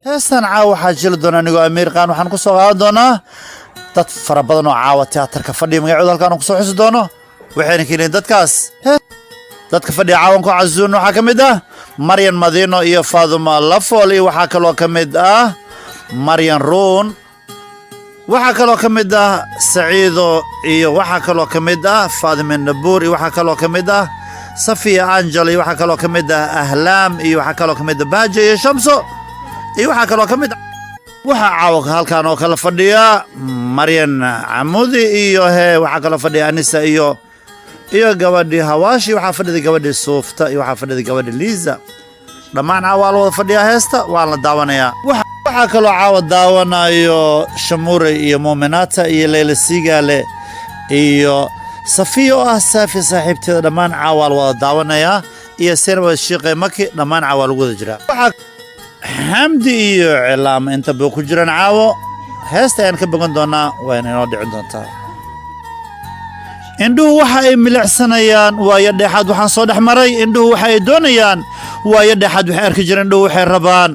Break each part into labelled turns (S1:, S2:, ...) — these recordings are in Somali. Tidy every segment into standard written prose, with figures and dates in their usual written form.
S1: heestan caawa waxaa jili doona anigoo amiir qaan waxaan ku soo qaadan doonaa dad fara badan oo caawa tiyaatarka fadhiya magacooda halkaan ku soo xusi doono waxayna keeneen dadkaas dadka fadhiya caawan ku casuun waxaa ka mid ah Maryan Madino iyo Faaduma Lafool iyo waxaa kaloo ka mid ah Maryan Ruun waxaa kaloo ka mid ah Saciido iyo waxaa kaloo ka mid ah Faadima Nabuur iyo waxaa kaloo ka mid ah Safiya Angel iyo waxaa kaloo ka mid ah Ahlaam iyo waxaa kaloo ka mid ah Baaje iyo Shamso iyo waxaa kaloo ka mid waxaa caawa halkaan oo kala fadhiya Maryan Camudi iyo waxaa kaloo fadhiya Anisa iyo gabadhi Hawaashi waxaa fadhida gabadhi Suufta iyo waxaa fadhida gabadhi Liza dhammaan caawa la wada fadhiya heesta waa la daawanayaa waxaa kaloo caawa daawanayo Shamuure iyo Muuminaata iyo Leila Sigaale iyo Safiya oo ah Saafi saaxiibteeda dhammaan caawa la wada daawanayaa iyo Sirwa Sheekh Maki dhammaan caawa lagu wada jiraa Hamdi iyo Cilaam inta buu ku jiraan caawo heesta aan ka bogan doonaa waa inoo dhicin doontaa indhuhu waxa ay milicsanayaan waayo dhexaad waxaan soo dhex maray indhuhu waxa ay doonayaan waayo dhexaad waxay arki jireen indhuhu waxay rabaan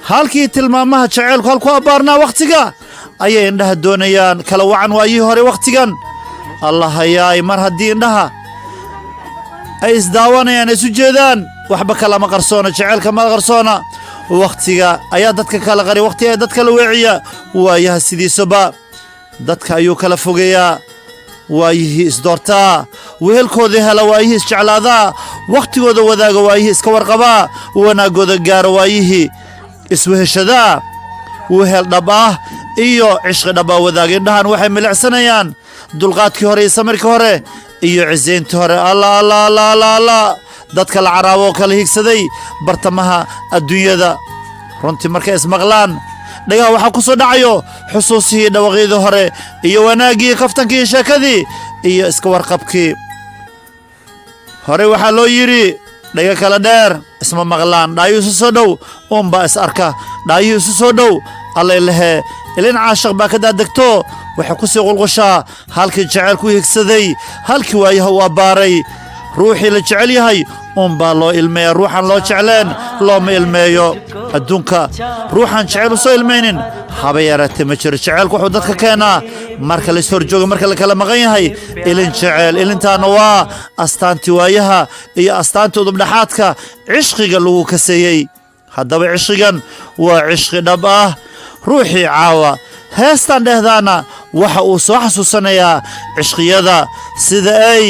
S1: halkii tilmaamaha jaceylku halku abaarnaa wakhtiga ayay indhaha doonayaan kala wacan waayihii hore wakhtigan allah hayaay mar haddii indhaha ay isdaawanayaan isu jeedaan waxba kalama qarsoona jaceylka ma qarsoona wakhtiga ayaa dadka kala qari wakhtiga ay dadka la weeciya waayaha sidiisaba dadka ayuu kala fogeeyaa waayihii isdoortaa wehelkoodii hela waayihii isjeclaadaa wakhtigooda wadaaga waayihii iska warqabaa wanaagooda gaara waayihii isweheshadaa wehel dhab ah iyo cishqi dhab ah wadaaga indhahan waxay milicsanayaan dulqaadkii hore iyo samirkii hore iyo cisayntii hore allah dadka la caraabo kala higsaday bartamaha adduunyada runtii markay ismaqlaan dhagaha waxaa ku soo dhacayo xusuusihii dhawaaqyadii hore iyo wanaaggii kaftankii iyo sheekadii iyo iska warqabkii hore waxaa loo yidhi dhaga kala dheer isma maqlaan dhaayuu isu soo dhow uunbaa is arka dhaayuu isu soo dhow allay lehee ilin caashiq baa ka daadegto waxay ku sii qulqushaa halkii jaceylku higsaday halkii waayaha u abbaaray ruuxii la jecel yahay uunbaa loo ilmeeya ruuxaan loo jecleen looma ilmeeyo adduunka ruuxaan jecel u soo ilmaynin haba yaraatee ma jiro jaceylku wuxuu dadka keenaa marka la is horjooga marka la kala maqan yahay ilin jecel ilintaana waa astaantii waayaha iyo astaantii udubdhaxaadka cishqiga lagu kaseeyey haddaba cishqigan waa cishqi dhab ah ruuxii caawa heestan dhehdaana waxa uu soo xasuusanayaa cishqiyada sida ay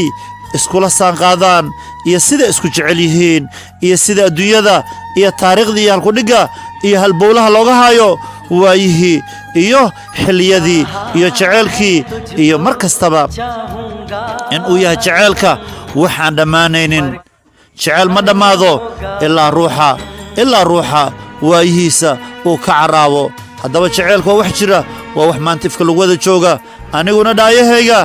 S1: iskula saanqaadaan iyo sida isku jecel yihiin iyo sida adduunyada iyo taariikhdii iyo halkudhigga iyo halbowlaha looga haayo waayihii iyo xilliyadii iyo jaceylkii iyo mar kastaba in uu yahay jaceylka waxaan dhammaanaynin jeceyl ma dhammaado ilaa ruuxa waayihiisa uu ka caraabo haddaba jaceylku waa wax jira waa wax maanta ifka lagu wada jooga aniguna dhaayahayga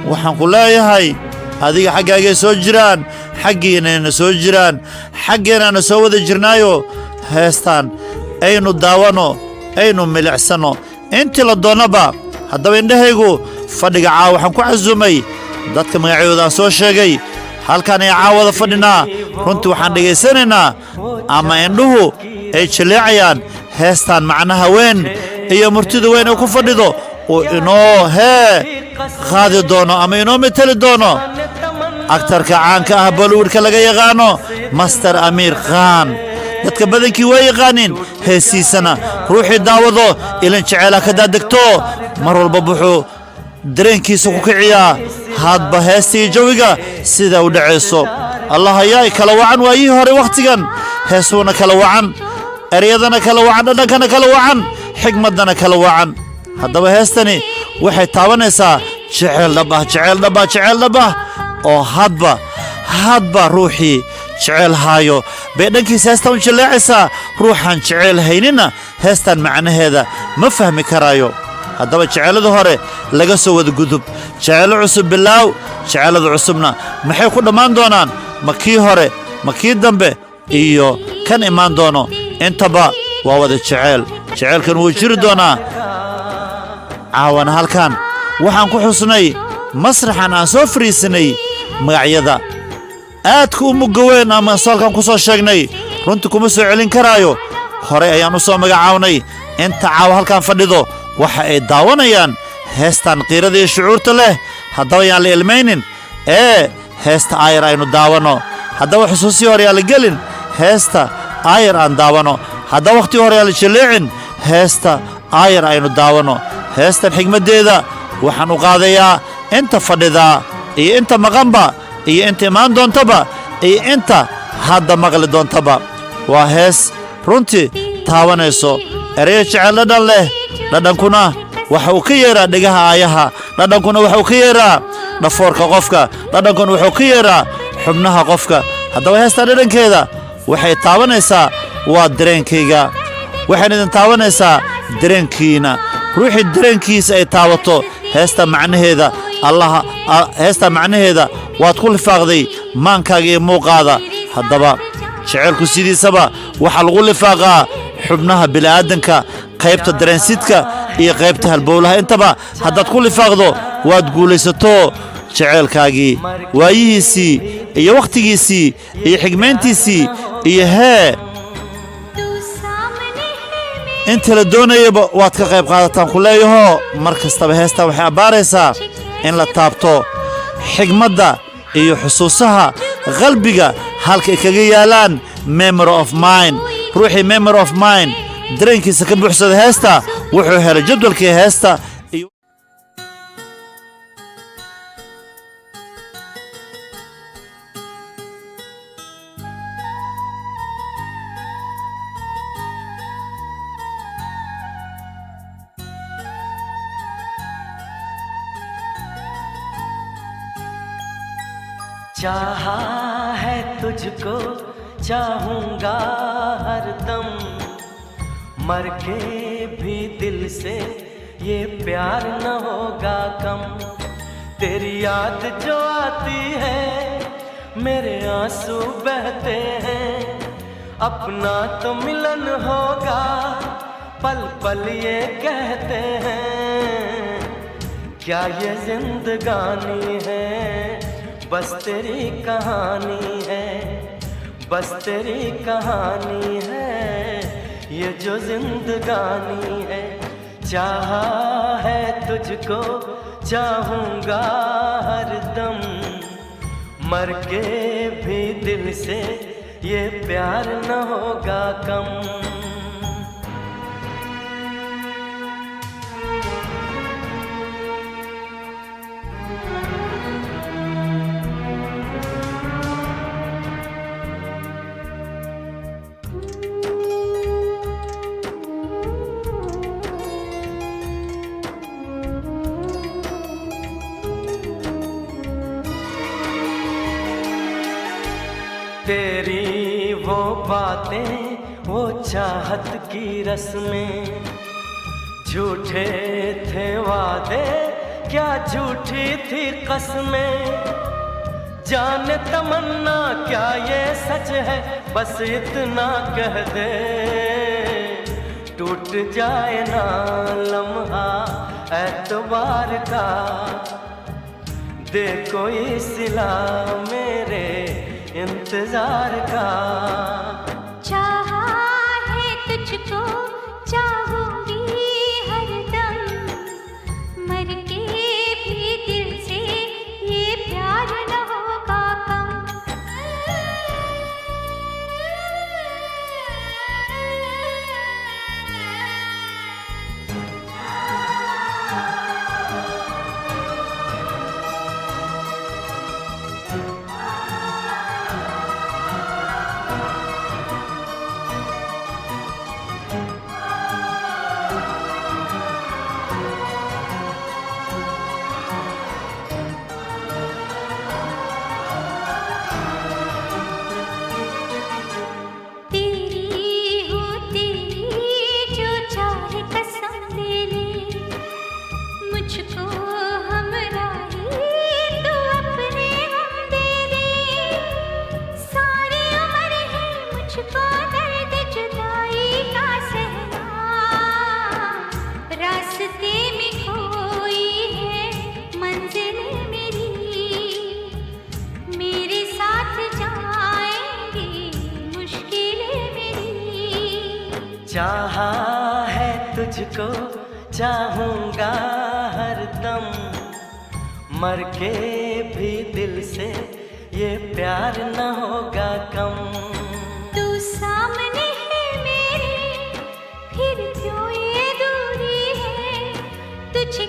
S1: waxaan ku leeyahay adiga xaggaagay soo jiraan xaggiinayna soo jiraan xaggeenaana soo wada jirnaayo heestaan aynu daawano aynu milicsano intii la doonnaba haddaba indhahaygu fadhiga caawa waxaan ku casuumay dadka magacyadoodaaan soo sheegay halkaan ay caawada fadhinaa runtii waxaan dhegaysanaynaa ama indhuhu ay jaleecayaan heestaan macnaha weyn iyo murtida weyn ay ku fadhido oo inoo qaadi doono ama inoo meteli doono aktarka caanka ah bollywoodka laga yaqaano master amiir khan dadka badankii waa yaqaanin heesiisana ruuxii daawado ilin jeceelaa ka daadegto mar walba wuxuu dareenkiisa ku kiciyaa hadba heestii jawiga sida u dhacayso allah hayaay kala wacan waayihii hore wakhtigan heesuuna kala wacan ereyadana kala wacan dhadhankana kala wacan xigmaddana kala wacan haddaba heestani waxay taabanaysaa jeceyl dhab ah oo hadba ruuxii jeceyl haayo bay dhankiisa heestan u jaleecaysaa ruuxaan jeceyl haynina heestan macnaheeda ma fahmi karaayo haddaba jeceylada hore laga soo wada gudub jeceylo cusub bilaaw jeceylada cusubna maxay ku dhammaan doonaan ma kii hore ma kii dambe iyo kan imaan doono intaba waa wada jeceylkan wuu jiri doonaa caawana halkan waxaan ku xusnay masraxan aan soo fariisanay magacyada aadka u mugga weyn ama halkan ku soo sheegnay runtii kuma soo celin karaayo horey ayaan u soo magacawnay inta caawa halkan fadhido waxa ay daawanayaan heestan qiirada iyo shucuurta leh. haddaba yaan la ilmaynin heesta aayar aynu daawano. haddaba xusuusii hore yaan la gelin, heesta aayar aan daawano. haddaba wakhtii hore yaan la jaleecin, heesta aayar aynu daawano. heestan xigmaddeeda waxaan u qaadayaa inta fadhidaa iyo inta maqanba iyo inta imaan doontaba iyo inta hadda maqli doontaba. waa hees runtii taabanayso ereyo jecel dhadhan leh. dhadhankuna waxa uu ka yeeraa dhegaha aayaha. dhadhankuna waxa uu ka yeeraa dhafoorka qofka. dhadhankuna wuxuu ka yeeraa xubnaha qofka. haddaba heestaa dhadhankeeda waxay taabanaysaa waa dareenkayga, waxayna idin taabanaysaa dareenkiina. ruuxii dareenkiisa ay taabato heesta macnaheeda heesta macnaheeda waad ku lifaaqday maankaaga iyo muuqaada. haddaba jaceylku sidiisaba waxaa lagu lifaaqaa xubnaha bini'aadanka, qaybta dareensidka iyo qaybta halbowlaha. intaba haddaad ku lifaaqdo waad guulaysato jaceylkaagii, waayihiisii iyo wakhtigiisii iyo xigmayntiisii iyo inta la doonayaba waad ka qayb qaadataan ku leeyahoo mar kastaba heestaa waxay abbaaraysaa in la taabto xigmadda iyo xusuusaha qalbiga halkay kaga yaalaan. memory of mind. ruuxii memory of mind dareenkiisa ka buuxsada heesta wuxuu helay jadwalkii heesta.
S2: चाहा है तुझको चाहूंगा हरदम, मर के भी दिल से ये प्यार न होगा कम। तेरी याद जो आती है मेरे आंसू बहते हैं, अपना तो मिलन होगा पल पल ये कहते हैं। क्या ये जिंदगानी है बस तेरी कहानी है, बस तेरी कहानी है ये जो जिंदगानी है। चाहा है तुझको चाहूँगा हरदम, मर के भी दिल से ये प्यार न होगा कम। तेरी वो बातें वो चाहत की रस्में, झूठे थे वादे क्या झूठी थी कसमें। जाने तमन्ना क्या ये सच है बस इतना कह दे, टूट जाए ना लम्हा एतबार का, दे कोई सिला मेरे इंतजार का।
S3: चाहा है तुझको चाहूंगी हरदम, मर के भी दिल से ये प्यार न होगा कम।
S2: चाहा है तुझको चाहूंगा हरदम, मर के भी दिल से ये प्यार न होगा कम।
S3: तू सामने है मेरे, फिर क्यों ये दूरी है, तुझे